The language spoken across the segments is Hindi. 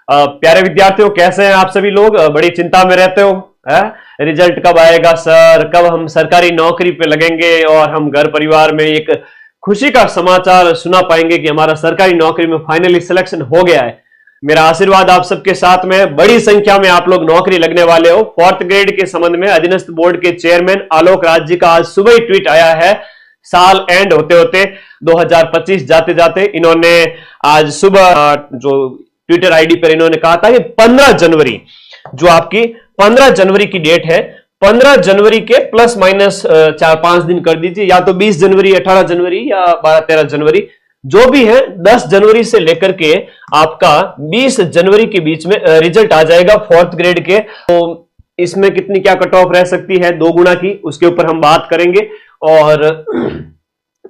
प्यारे विद्यार्थियों, कैसे हैं आप सभी लोग? बड़ी चिंता में रहते हो है? रिजल्ट कब आएगा सर, कब हम सरकारी नौकरी पे लगेंगे और हम घर परिवार में एक खुशी का समाचार सुना पाएंगे कि हमारा सरकारी नौकरी में फाइनली सिलेक्शन हो गया है। मेरा आशीर्वाद आप सबके साथ में, बड़ी संख्या में आप लोग नौकरी लगने वाले हो। 4th ग्रेड के संबंध में अधीनस्थ बोर्ड के चेयरमैन आलोक राज जी का आज सुबह ही ट्वीट आया है। साल एंड होते होते 2025 जाते जाते इन्होंने आज सुबह जो ट्विटर आईडी पर इन्होंने कहा था कि 15 जनवरी, जो आपकी 15 जनवरी की डेट है, 15 जनवरी के प्लस माइनस 4-5 दिन कर दीजिए, या तो 20 जनवरी, 18 जनवरी या 12-13 जनवरी, जो भी है 10 जनवरी से लेकर के आपका 20 जनवरी के बीच में रिजल्ट आ जाएगा 4th ग्रेड के। तो इसमें कितनी क्या कट ऑफ रह सकती है 2 गुना की, उसके ऊपर हम बात करेंगे। और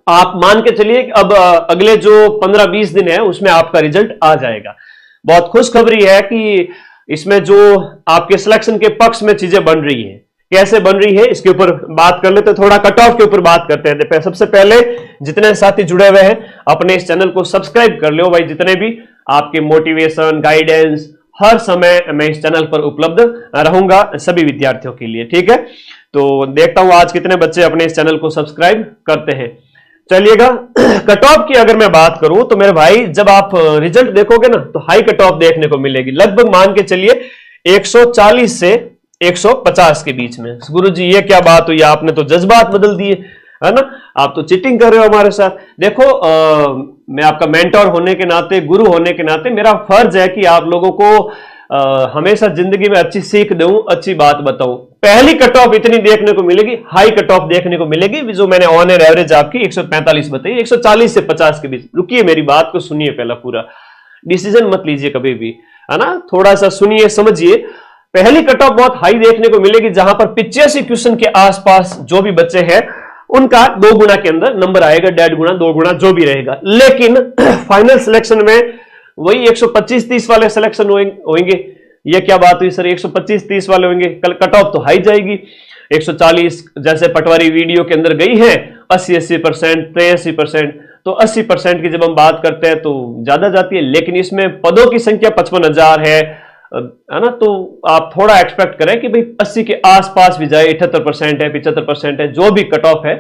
आप मान के चलिए अब अगले जो 15-20 दिन है उसमें आपका रिजल्ट आ जाएगा। बहुत खुशखबरी है कि इसमें जो आपके सिलेक्शन के पक्ष में चीजें बन रही है, कैसे बन रही है इसके ऊपर बात कर लेते, थोड़ा कट ऑफ के ऊपर बात करते हैं। सबसे पहले जितने साथी जुड़े हुए हैं अपने इस चैनल को सब्सक्राइब कर लो भाई, जितने भी आपके मोटिवेशन गाइडेंस हर समय मैं इस चैनल पर उपलब्ध रहूंगा सभी विद्यार्थियों के लिए, ठीक है। तो देखता हूं आज कितने बच्चे अपने इस चैनल को सब्सक्राइब करते हैं। चलिएगा, कट ऑफ की अगर मैं बात करूं तो मेरे भाई जब आप रिजल्ट देखोगे ना तो हाई कट ऑफ देखने को मिलेगी, लगभग मान के चलिए 140 से 150 के बीच में। गुरुजी ये क्या बात हुई, आपने तो जज्बात बदल दिए, है ना, आप तो चीटिंग कर रहे हो हमारे साथ। देखो मैं आपका मेंटर होने के नाते, गुरु होने के नाते मेरा फर्ज है कि आप लोगों को हमेशा जिंदगी में अच्छी सीख दूं, अच्छी बात बताऊं। पहली कट ऑफ इतनी देखने को मिलेगी, हाई कट ऑफ देखने को मिलेगी, जो मैंने ऑन एयर एवरेज आपकी 145 बताई, 140 से 50 के बीच। रुकिए, मेरी बात को सुनिए, पहला पूरा डिसीजन मत लीजिए कभी भी, है ना, थोड़ा सा सुनिए समझिए। पहली कट ऑफ बहुत हाई देखने को मिलेगी जहां पर 85 क्वेश्चन के आसपास जो भी बच्चे हैं उनका 2 गुना के अंदर नंबर आएगा, 1.5 गुना 2 गुना जो भी रहेगा। लेकिन फाइनल सिलेक्शन में वही 125-30 वाले सिलेक्शन होंगे। ये क्या बात हुई सर, 125-30 वाले होंगे, कल कट ऑफ तो हाई जाएगी। 140 जैसे पटवारी वीडियो के अंदर गई है 80% 83%, तो 80% की जब हम बात करते हैं तो ज्यादा जाती है। लेकिन इसमें पदों की संख्या 55,000 है ना, तो आप थोड़ा एक्सपेक्ट करें कि भाई 80 के आसपास भी जाए, 78% है, 75% है, जो भी कट ऑफ है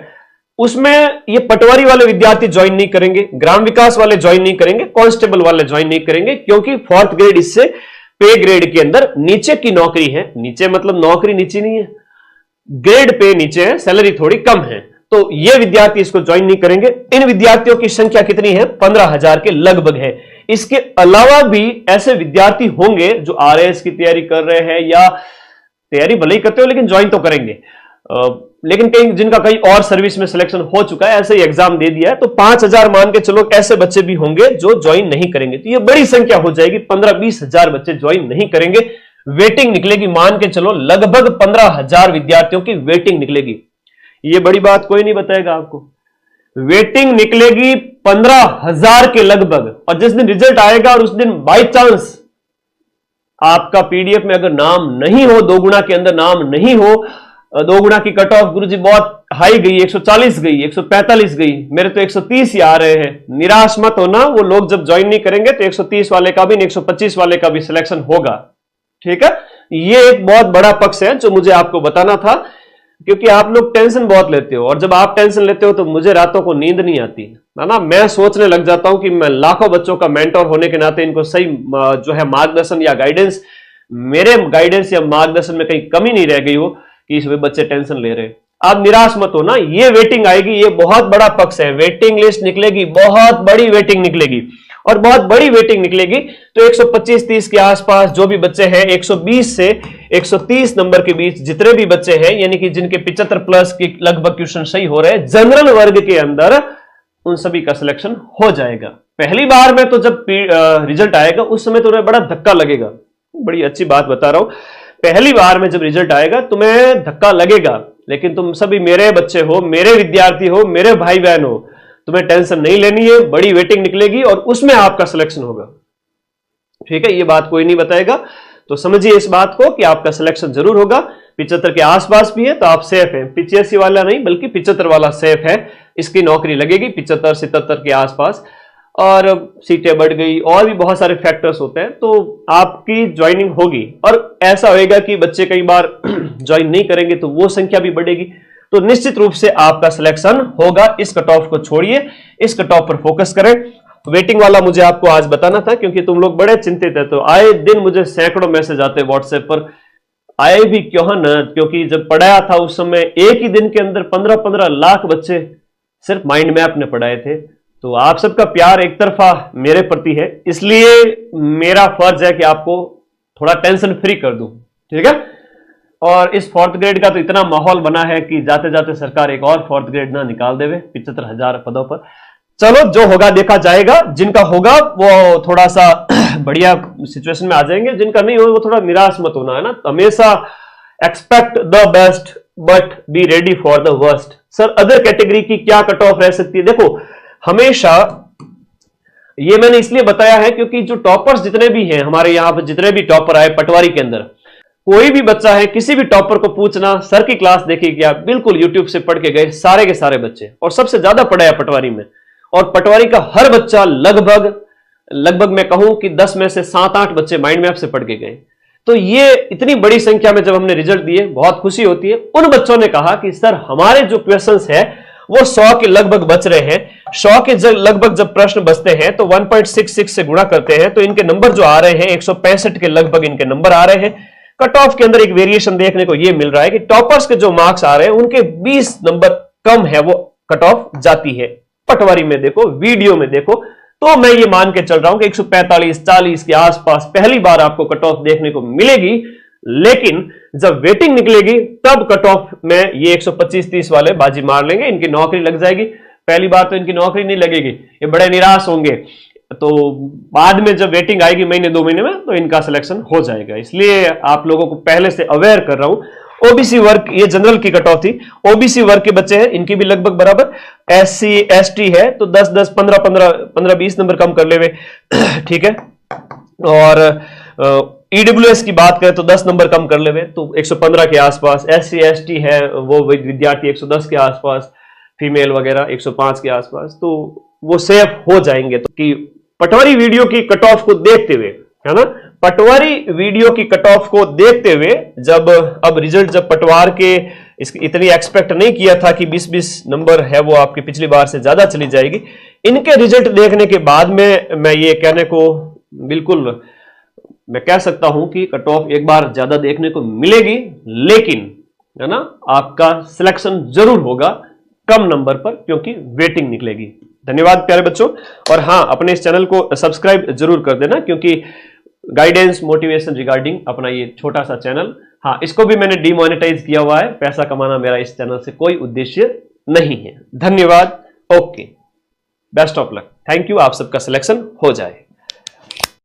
उसमें ये पटवारी वाले विद्यार्थी ज्वाइन नहीं करेंगे, ग्राम विकास वाले ज्वाइन नहीं करेंगे, कांस्टेबल वाले ज्वाइन नहीं करेंगे, क्योंकि 4th ग्रेड इससे पे ग्रेड के अंदर नीचे की नौकरी है। नीचे मतलब नौकरी नीचे नहीं है, ग्रेड पे नीचे है, सैलरी थोड़ी कम है, तो ये विद्यार्थी इसको ज्वाइन नहीं करेंगे। इन विद्यार्थियों की संख्या कितनी है, 15,000 के लगभग है। इसके अलावा भी ऐसे विद्यार्थी होंगे जो RAS की तैयारी कर रहे हैं, या तैयारी भले ही करते हो लेकिन ज्वाइन तो करेंगे, लेकिन कहीं जिनका कहीं और सर्विस में सिलेक्शन हो चुका है, ऐसे ही एग्जाम दे दिया है, तो 5,000 मान के चलो ऐसे बच्चे भी होंगे जो ज्वाइन नहीं करेंगे। तो ये बड़ी संख्या हो जाएगी, 15-20 हजार बच्चे ज्वाइन नहीं करेंगे। वेटिंग निकलेगी, मान के चलो लगभग 15,000 विद्यार्थियों की वेटिंग निकलेगी। ये बड़ी बात कोई नहीं बताएगा आपको, वेटिंग निकलेगी 15,000 के लगभग। और जिस दिन रिजल्ट आएगा और उस दिन बाई चांस आपका पीडीएफ में अगर नाम नहीं हो, 2 गुना के अंदर नाम नहीं हो, 2 गुना की कट ऑफ गुरुजी बहुत हाई गई, 140 गई, 145 गई, मेरे तो 130 ही आ रहे हैं। निराश मत होना, वो लोग जब ज्वाइन नहीं करेंगे तो 130 वाले का भी, 125 वाले का भी सिलेक्शन होगा, ठीक है। ये एक बहुत बड़ा पक्ष है जो मुझे आपको बताना था, क्योंकि आप लोग टेंशन बहुत लेते हो, और जब आप टेंशन लेते हो तो मुझे रातों को नींद नहीं आती है ना। मैं सोचने लग जाता हूं कि मैं लाखों बच्चों का मेंटर होने के नाते इनको सही जो है मार्गदर्शन या गाइडेंस, मेरे गाइडेंस या मार्गदर्शन में कहीं कमी नहीं रह गई हो कि इस बच्चे टेंशन ले रहे हैं। आप निराश मत हो ना, ये वेटिंग आएगी, ये बहुत बड़ा पक्ष है। वेटिंग लिस्ट निकलेगी, बहुत बड़ी वेटिंग निकलेगी, और बहुत बड़ी वेटिंग निकलेगी तो 125-30 के आसपास जो भी बच्चे हैं, 120 से 130 नंबर के बीच जितने भी बच्चे हैं, यानी कि जिनके 75 प्लस के लगभग क्वेश्चन सही हो रहे हैं जनरल वर्ग के अंदर, उन सभी का सिलेक्शन हो जाएगा। पहली बार में तो जब रिजल्ट आएगा उस समय तुम्हें बड़ा धक्का लगेगा, बड़ी अच्छी बात बता रहा हूं। पहली बार में जब रिजल्ट आएगा तुम्हें धक्का लगेगा, लेकिन तुम सभी मेरे बच्चे हो, मेरे विद्यार्थी हो, मेरे भाई बहन हो, तुम्हें टेंशन नहीं लेनी है। बड़ी वेटिंग निकलेगी और उसमें आपका सिलेक्शन होगा, ठीक है। ये बात कोई नहीं बताएगा, तो समझिए इस बात को कि आपका सिलेक्शन जरूर होगा। 75 के आसपास भी है तो आप सेफ हैं, 85 वाला नहीं बल्कि 75 वाला सेफ है, इसकी नौकरी लगेगी 75-77 के आसपास। और सीटें बढ़ गई और भी बहुत सारे फैक्टर्स होते हैं, तो आपकी ज्वाइनिंग होगी। और ऐसा होएगा कि बच्चे कई बार ज्वाइन नहीं करेंगे तो वो संख्या भी बढ़ेगी, तो निश्चित रूप से आपका सिलेक्शन होगा। इस कट ऑफ को छोड़िए, इस कट ऑफ पर फोकस करें। वेटिंग वाला मुझे आपको आज बताना था क्योंकि तुम लोग बड़े चिंतित है, तो आए दिन मुझे सैकड़ों मैसेज आते व्हाट्सएप पर, आए भी क्यों न, क्योंकि जब पढ़ाया था उस समय एक ही दिन के अंदर 15-15 लाख बच्चे सिर्फ माइंड मैप ने पढ़ाए थे। तो आप सबका प्यार एक तरफा मेरे प्रति है, इसलिए मेरा फर्ज है कि आपको थोड़ा टेंशन फ्री कर दूं, ठीक है। और इस 4th ग्रेड का तो इतना माहौल बना है कि जाते जाते सरकार एक और 4th ग्रेड ना निकाल देवे 75,000 पदों पर। चलो, जो होगा देखा जाएगा। जिनका होगा वो थोड़ा सा बढ़िया सिचुएशन में आ जाएंगे, जिनका नहीं होगा वो थोड़ा निराश मत होना, है ना। हमेशा expect the best but be ready for the worst. Sir, other category की क्या कट ऑफ रह सकती है? देखो, हमेशा ये मैंने इसलिए बताया है क्योंकि जो टॉपर्स जितने भी हैं हमारे यहां पर, जितने भी टॉपर आए पटवारी के अंदर, कोई भी बच्चा है, किसी भी टॉपर को पूछना, सर की क्लास देखी क्या, बिल्कुल यूट्यूब से पढ़ के गए सारे के सारे बच्चे, और सबसे ज्यादा पढ़ाया पटवारी में। और पटवारी का हर बच्चा लगभग मैं कहूं कि 10 में से 7-8 बच्चे माइंड मैप से पढ़ के गए। तो ये इतनी बड़ी संख्या में जब हमने रिजल्ट दिए, बहुत खुशी होती है। उन बच्चों ने कहा कि सर, हमारे जो क्वेश्चंस है वो 100 के लगभग बच रहे हैं। 100 के लगभग जब प्रश्न बचते हैं तो 1.66 से गुणा करते हैं तो इनके नंबर जो आ रहे हैं 165 के लगभग इनके नंबर आ रहे हैं। कट ऑफ के अंदर एक वेरिएशन देखने को ये मिल रहा है कि टॉपर्स के जो मार्क्स आ रहे हैं उनके 20 नंबर कम है, वो कट ऑफ जाती है। पटवारी में देखो, वीडियो में देखो, तो मैं ये मान के चल रहा हूं कि 145-40 के आसपास पहली बार आपको कट ऑफ देखने को मिलेगी। लेकिन जब वेटिंग निकलेगी तब कट ऑफ में ये 125-30 वाले बाजी मार लेंगे, इनकी नौकरी लग जाएगी। पहली बार तो इनकी नौकरी नहीं लगेगी, ये बड़े निराश होंगे। तो बाद में जब वेटिंग आएगी महीने 2 महीने में, तो इनका सिलेक्शन हो जाएगा। इसलिए आप लोगों को पहले से अवेयर कर रहा हूं। ओबीसी वर्ग, ये जनरल की कट ऑफ थी, ओबीसी वर्ग के बच्चे हैं, इनकी भी लगभग बराबर। एससी एसटी है तो 10-10, 15-20 नंबर कम कर ले वे, ठीक है। और ईडब्ल्यूएस की बात करें तो 10 नंबर कम कर ले तो 115 के आसपास। एससी एसटी है वो विद्यार्थी 110 के आसपास, फीमेल वगैरह 105 के आसपास, तो वो सेफ हो जाएंगे। तो कि पटवारी वीडियो की कट ऑफ को देखते हुए, है ना, पटवारी वीडियो की कट ऑफ को देखते हुए, जब अब रिजल्ट, जब पटवार के इतनी एक्सपेक्ट नहीं किया था कि 20-20 नंबर है वो आपकी पिछली बार से ज्यादा चली जाएगी, इनके रिजल्ट देखने के बाद में मैं ये कहने को बिल्कुल मैं कह सकता हूं कि कट ऑफ एक बार ज्यादा देखने को मिलेगी, लेकिन, है ना, आपका सिलेक्शन जरूर होगा कम नंबर पर, क्योंकि वेटिंग निकलेगी। धन्यवाद प्यारे बच्चों। और हां, अपने इस चैनल को सब्सक्राइब जरूर कर देना, क्योंकि गाइडेंस मोटिवेशन रिगार्डिंग अपना ये छोटा सा चैनल, हाँ, इसको भी मैंने डीमोनेटाइज किया हुआ है। पैसा कमाना मेरा इस चैनल से कोई उद्देश्य नहीं है। धन्यवाद। Okay, best of luck. Thank you. आप सबका सिलेक्शन हो जाए।